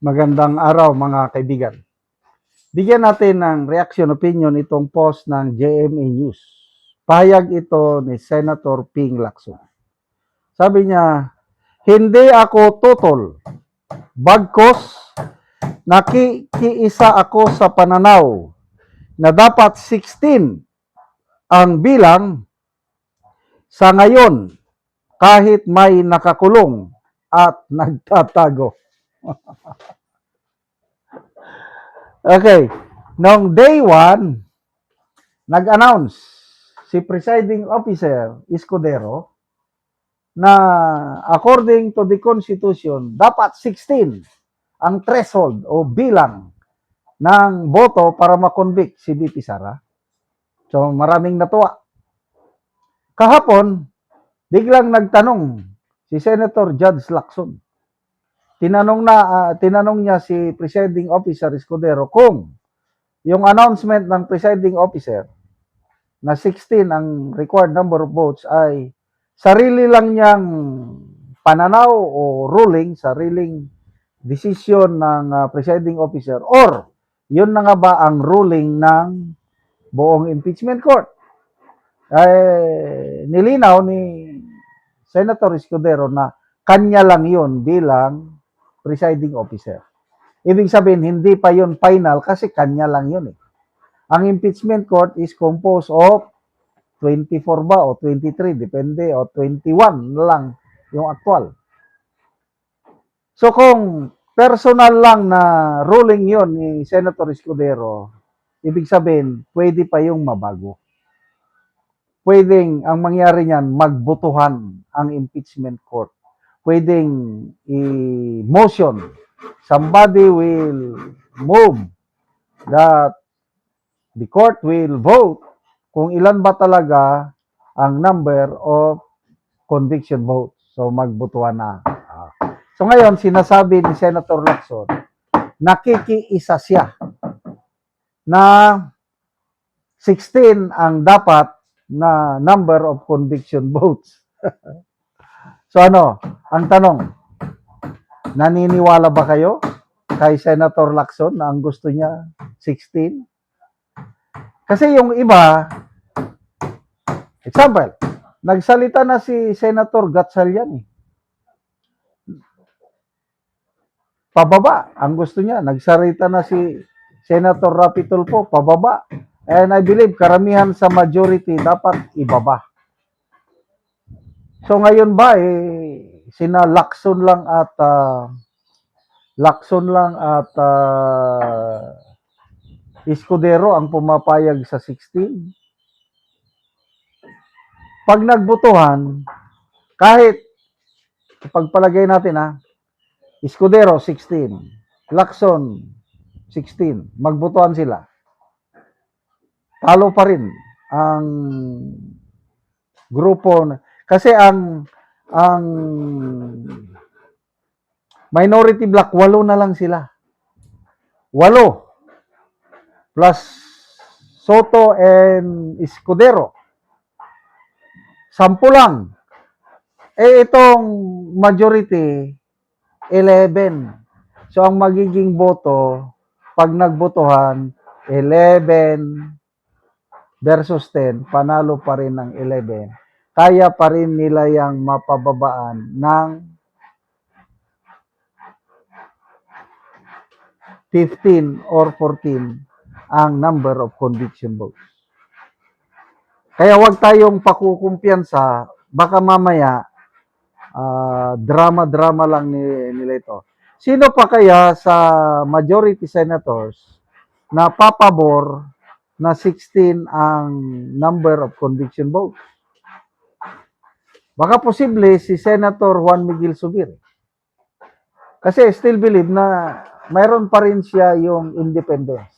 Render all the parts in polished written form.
Magandang araw mga kaibigan. Bigyan natin ng reaction opinion itong post ng JMA News. Pahayag ito ni Senator Ping Lacson. Sabi niya, hindi ako tutol. Bagkos, nakikiisa ako sa pananaw na dapat 16 ang bilang sa ngayon kahit may nakakulong at nagtatago. Okay, noong day 1, nag-announce si Presiding Officer Escudero na according to the Constitution, dapat 16 ang threshold o bilang ng boto para makonvict si VP Sara. So maraming natuwa. Kahapon, biglang nagtanong si Senator Judge Lacson. Tinanong niya si Presiding Officer Escudero kung yung announcement ng Presiding Officer na 16 ang required number of votes ay sarili lang niyang pananaw o ruling, sariling decision ng Presiding Officer or yun na nga ba ang ruling ng buong impeachment court. Nilinaw ni Senator Escudero na kanya lang yun bilang Presiding Officer. Ibig sabihin, hindi pa yun final kasi kanya lang yun eh. Ang impeachment court is composed of 24 ba o 23, depende, o 21 lang yung actual. So kung personal lang na ruling yon ni Senator Escudero, ibig sabihin, pwede pa yung mabago. Pwedeng ang mangyari niyan, magbotohan ang impeachment court. Pwedeng i-motion. Somebody will move that the court will vote kung ilan ba talaga ang number of conviction votes. So magbotohan na. So ngayon, sinasabi ni Senator Lacson, nakikiisa siya na 16 ang dapat na number of conviction votes. So ano, ang tanong, naniniwala ba kayo kay Senator Lacson na ang gusto niya 16? Kasi yung iba, example, nagsalita na si Senator Gatchalian eh. Pababa, ang gusto niya. Nagsalita na si Senator Rapi Tulfo, pababa. And I believe karamihan sa majority dapat ibaba. So ngayon ba sina Lacson lang at Escudero ang pumapayag sa 16? Pag nagbotohan, kahit pagpalagay natin Escudero 16, Lacson 16, magbotohan sila. Talo pa rin ang grupo kasi ang minority block 8 na lang sila. 8 plus Soto and Escudero. 10 lang. Itong majority 11. So ang magiging boto pag nagbotohan 11 versus 10, panalo pa rin ng 11. Kaya pa rin nila yang mapababaan ng 15 or 14 ang number of conviction votes. Kaya wag tayong pakukumpiyansa, baka mamaya drama-drama lang nila ito. Sino pa kaya sa majority senators na papabor na 16 ang number of conviction votes? Baka posible si Senator Juan Miguel Zubir. Kasi still believe na mayroon pa rin siya yung independence.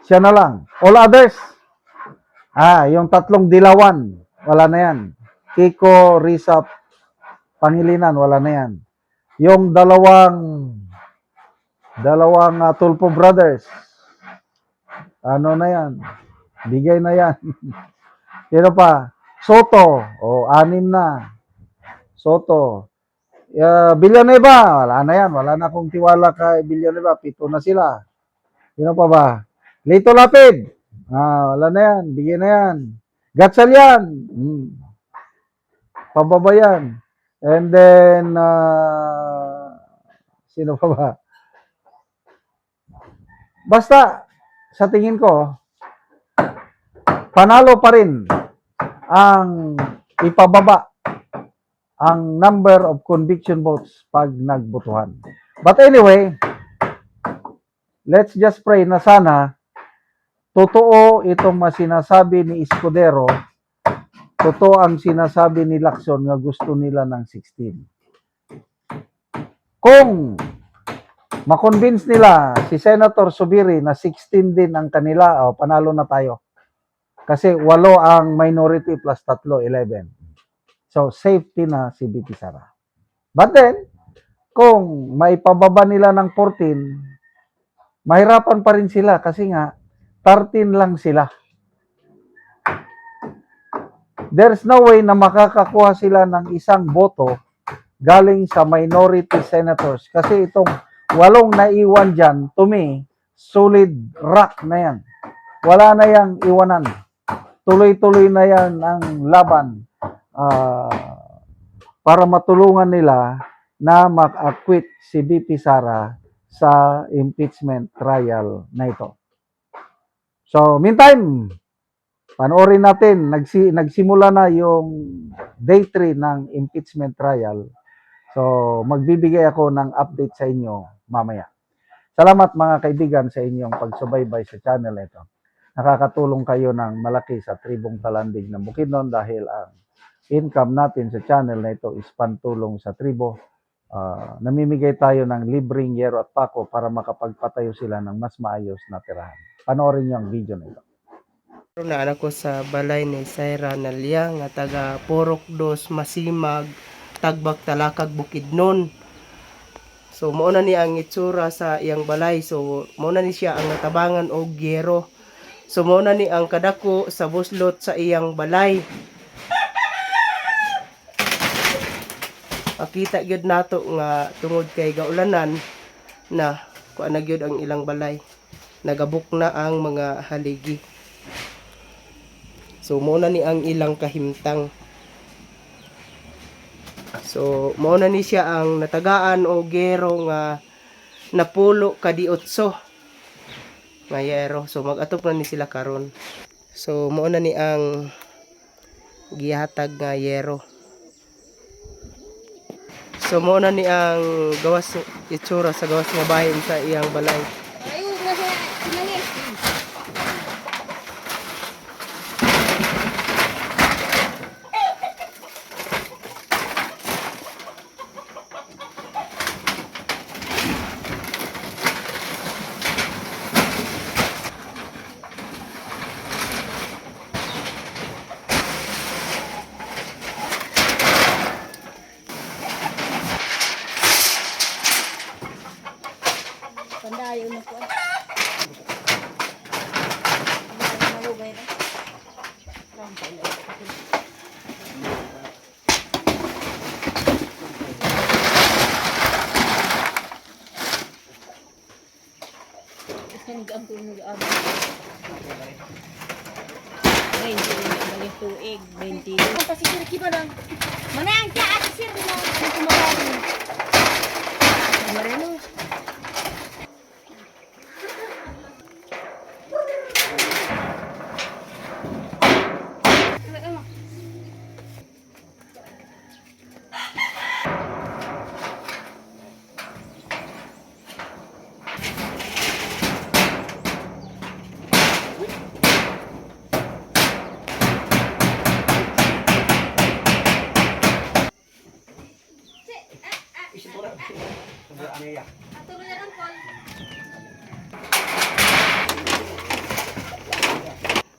Siya na lang. All others, yung 3 dilawan, wala na yan. Kiko, Rizap, Pangilinan, wala na yan. Yung dalawang Tulfo brothers, ano na yan? Bigay na yan. Sino pa? Soto, 6 na. Soto. Villanueva, wala na yan. Wala na akong tiwala kay Villanueva. 7 na sila. Sino pa ba? Lito Lapid. Wala na yan. Bigyan na yan. Gatchalian. Pababa yan. And then, sino pa ba? Basta, sa tingin ko, panalo pa rin ang ipababa ang number of conviction votes pag nagbotohan. But anyway, let's just pray na sana totoo itong sinasabi ni Escudero, totoo ang sinasabi ni Lacson nga gusto nila ng 16. Kung makonvince nila si Senator Subiri na 16 din ang kanila, panalo na tayo. Kasi 8 ang minority plus 3, 11. So, safety na si BP Sara. But then, kung maipababa nila ng 14, mahirapan pa rin sila kasi nga, 13 lang sila. There's no way na makakakuha sila ng isang boto galing sa minority senators. Kasi itong 8 naiwan dyan, to me, solid rock na yan. Wala na yang iwanan. Tuloy-tuloy na yan ang laban para matulungan nila na mag-acquit si BP Sara sa impeachment trial na ito. So, meantime, panoorin natin, nagsimula na yung day 3 ng impeachment trial. So, magbibigay ako ng update sa inyo mamaya. Salamat mga kaibigan sa inyong pagsubaybay sa channel ito. Nakakatulong kayo ng malaki sa Tribong Talandig ng Bukidnon dahil ang income natin sa channel na ito is pantulong sa tribo. Namimigay tayo ng libreng yero at pako para makapagpatayo sila ng mas maayos na tirahan. Panoorin niyo ang video na ito. Na anak ko sa balay ni Saira Nalia nga taga Purok Dos Masimag Tagbak Talakag Bukidnon. So mao na ni ang itsura sa iyang balay. So mao na ni siya ang natabangan og yero. So mao na ni ang kadako sa buslot sa iyang balay. Makita gyud nato nga tungod kay gaulanan na kuan na gyud ang ilang balay. Nagabuk na ang mga haligi. So mao na ni ang ilang kahimtang. So mao na ni siya ang natagaan o gero nga napulo kadi 8 nga yero. So mag-atop na ni sila karon. So mao na ni ang gihatag nga yero. So mao na ni ang gawas itsura sa gawas nga bahin sa iyang balay. Pandayo na po. Malugay na. Isang gampun mo ang 20 tuig, 20. Ang pasisir kita lang. Mana ang kaya asisir mo? Ang kumain. Marino.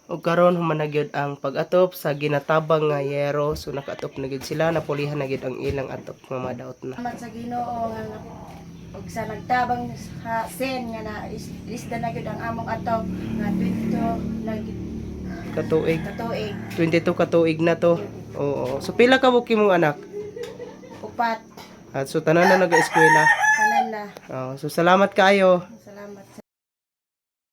Ug karon human na gyud ang pag-atop sa ginatabang nga yero. So nakaatop na gyud sila, napulihan na gyud ang ilang atop nga madaot na. Salamat sa Ginoo nga og sa nagtabang sa sen nga na isda na gyud ang among ato nga 22 nag Katuig. katuig 22 katuig na to. Oo. So pila ka buki mong anak? upat At so tanan na nag-eskwela. Tanan na. So salamat kaayo.